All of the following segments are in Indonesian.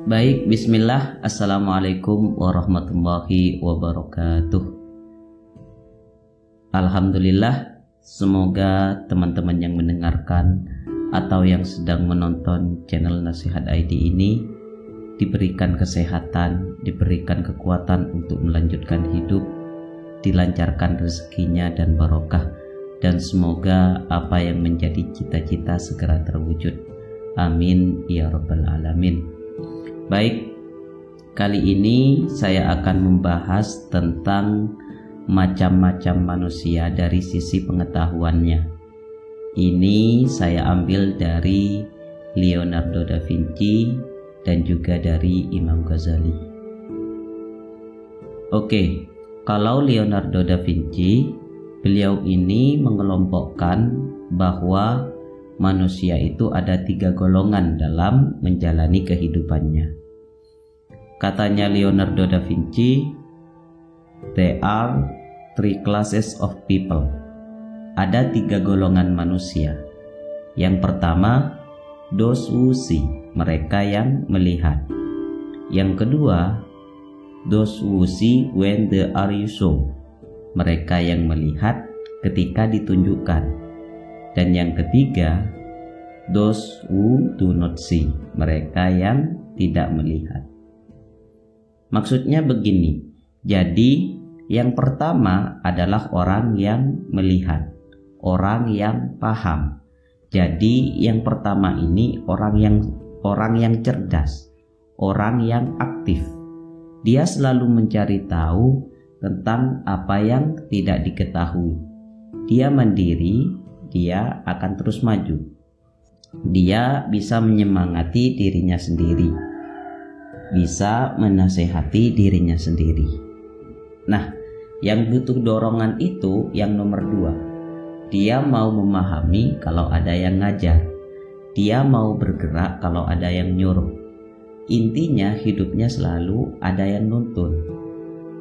Baik, bismillah. Assalamualaikum warahmatullahi wabarakatuh. Alhamdulillah, semoga teman-teman yang mendengarkan atau yang sedang menonton channel Nasihat ID ini diberikan kesehatan, diberikan kekuatan untuk melanjutkan hidup, dilancarkan rezekinya dan barokah, dan semoga apa yang menjadi cita-cita segera terwujud. Amin ya rabbal alamin. Baik, kali ini saya akan membahas tentang macam-macam manusia dari sisi pengetahuannya. Ini saya ambil dari Leonardo da Vinci dan juga dari Imam Ghazali. Oke, kalau Leonardo da Vinci, beliau ini mengelompokkan bahwa manusia itu ada 3 golongan dalam menjalani kehidupannya. Katanya Leonardo da Vinci, there are 3 classes of people. Ada 3 golongan manusia. Yang pertama, those who see, mereka yang melihat. Yang kedua, those who see when they are shown, mereka yang melihat ketika ditunjukkan. Dan yang ketiga, those who do not see, mereka yang tidak melihat. Maksudnya begini, jadi yang pertama adalah orang yang melihat, orang yang paham. Jadi yang pertama ini orang yang cerdas, orang yang aktif. Dia selalu mencari tahu tentang apa yang tidak diketahui. Dia mandiri, dia akan terus maju. Dia bisa menyemangati dirinya sendiri, bisa menasehati dirinya sendiri. Nah, yang butuh dorongan itu yang nomor 2. Dia mau memahami kalau ada yang ngajar. Dia mau bergerak kalau ada yang nyuruh. Intinya hidupnya selalu ada yang nuntun.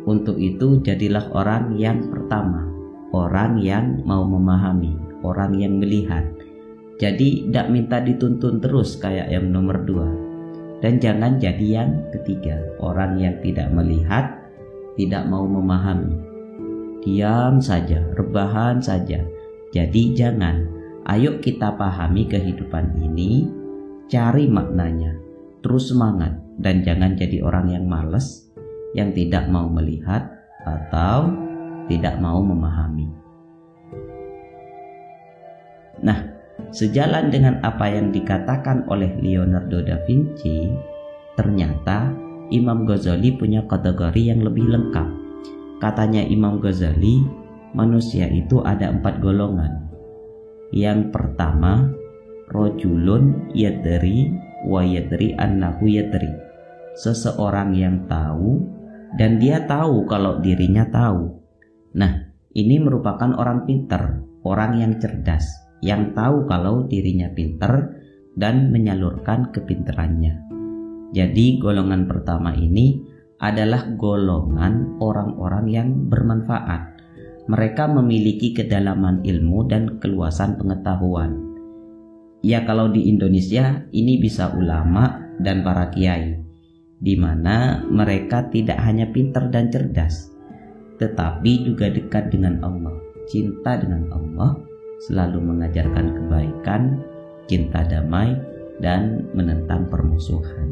Untuk itu jadilah orang yang pertama, orang yang mau memahami, orang yang melihat. Jadi tidak minta dituntun terus kayak yang nomor 2. Dan jangan jadi yang ketiga, orang yang tidak melihat, tidak mau memahami. Diam saja, rebahan saja. Jadi jangan. Ayo kita pahami kehidupan ini, cari maknanya, terus semangat. Dan jangan jadi orang yang malas, yang tidak mau melihat atau tidak mau memahami. Nah, sejalan dengan apa yang dikatakan oleh Leonardo da Vinci, ternyata Imam Ghazali punya kategori yang lebih lengkap. Katanya Imam Ghazali, manusia itu ada 4 golongan. Yang pertama, rojulun yadri wa yadri annahu yadri. Seseorang yang tahu dan dia tahu kalau dirinya tahu. Nah, ini merupakan orang pintar, orang yang cerdas, yang tahu kalau dirinya pintar dan menyalurkan kepintarannya. Jadi golongan pertama ini adalah golongan orang-orang yang bermanfaat. Mereka memiliki kedalaman ilmu dan keluasan pengetahuan. Ya, kalau di Indonesia ini bisa ulama dan para kiai, di mana mereka tidak hanya pintar dan cerdas, tetapi juga dekat dengan Allah, cinta dengan Allah, selalu mengajarkan kebaikan, cinta damai, dan menentang permusuhan.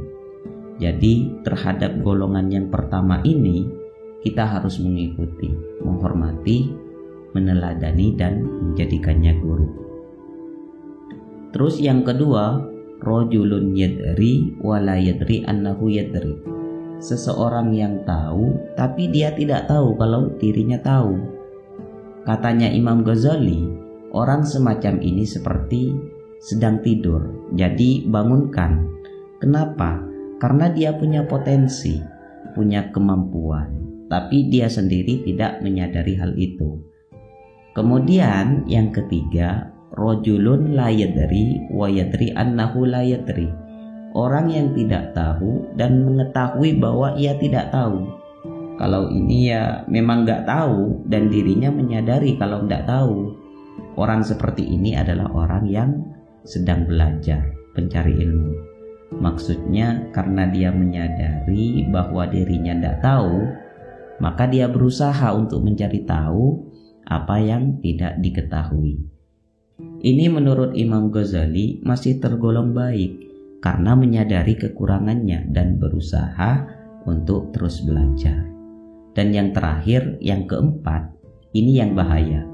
Jadi terhadap golongan yang pertama ini kita harus mengikuti, menghormati, meneladani, dan menjadikannya guru. Terus yang kedua, rojulun yadri wa la yadri annahu yadri. Seseorang yang tahu tapi dia tidak tahu kalau dirinya tahu. Katanya Imam Ghazali, orang semacam ini seperti sedang tidur, jadi bangunkan. Kenapa? Karena dia punya potensi, punya kemampuan, tapi dia sendiri tidak menyadari hal itu. Kemudian yang ketiga, rojulun la yadri wa yadri annahu la yadri. Orang yang tidak tahu dan mengetahui bahwa ia tidak tahu. Kalau ini ya memang nggak tahu dan dirinya menyadari kalau nggak tahu. Orang seperti ini adalah orang yang sedang belajar, pencari ilmu. Maksudnya karena dia menyadari bahwa dirinya tidak tahu, maka dia berusaha untuk mencari tahu apa yang tidak diketahui. Ini menurut Imam Ghazali masih tergolong baik karena menyadari kekurangannya dan berusaha untuk terus belajar. Dan yang terakhir, yang keempat, ini yang bahaya.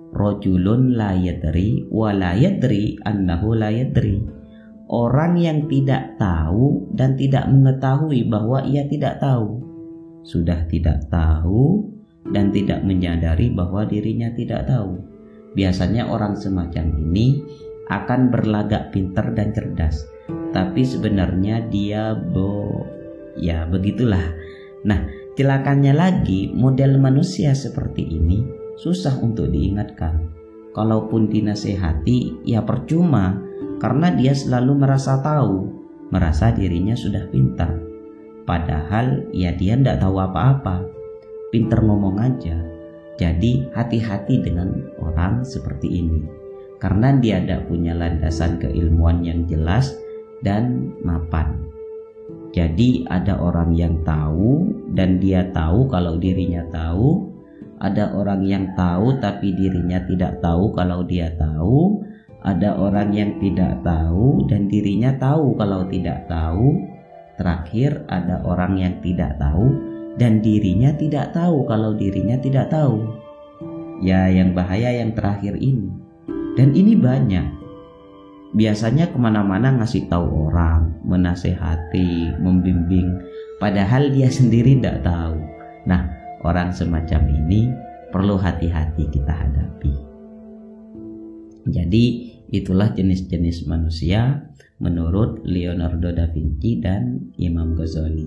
Rajulun la yadri wa la yadri annahu la yadri. Orang yang tidak tahu dan tidak mengetahui bahwa ia tidak tahu. Sudah tidak tahu dan tidak menyadari bahwa dirinya tidak tahu. Biasanya orang semacam ini akan berlagak pintar dan cerdas, tapi sebenarnya dia begitulah. Nah, celakanya lagi, model manusia seperti ini susah untuk diingatkan. Kalaupun dinasehati, ya percuma, karena dia selalu merasa tahu, merasa dirinya sudah pintar. Padahal ya dia tidak tahu apa-apa, pintar ngomong aja. Jadi hati-hati dengan orang seperti ini, karena dia tidak punya landasan keilmuan yang jelas dan mapan. Jadi ada orang yang tahu dan dia tahu kalau dirinya tahu. Ada orang yang tahu tapi dirinya tidak tahu kalau dia tahu. Ada orang yang tidak tahu dan dirinya tahu kalau tidak tahu. Terakhir ada orang yang tidak tahu dan dirinya tidak tahu kalau dirinya tidak tahu. Ya, yang bahaya yang terakhir ini. Dan ini banyak. Biasanya kemana-mana ngasih tahu orang, menasehati, membimbing, padahal dia sendiri tidak tahu. Nah, orang semacam ini perlu hati-hati kita hadapi. Jadi itulah jenis-jenis manusia menurut Leonardo da Vinci dan Imam Ghazali.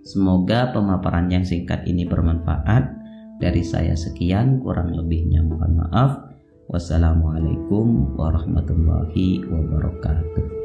Semoga pemaparan yang singkat ini bermanfaat. Dari saya sekian, kurang lebihnya mohon maaf. Wassalamualaikum warahmatullahi wabarakatuh.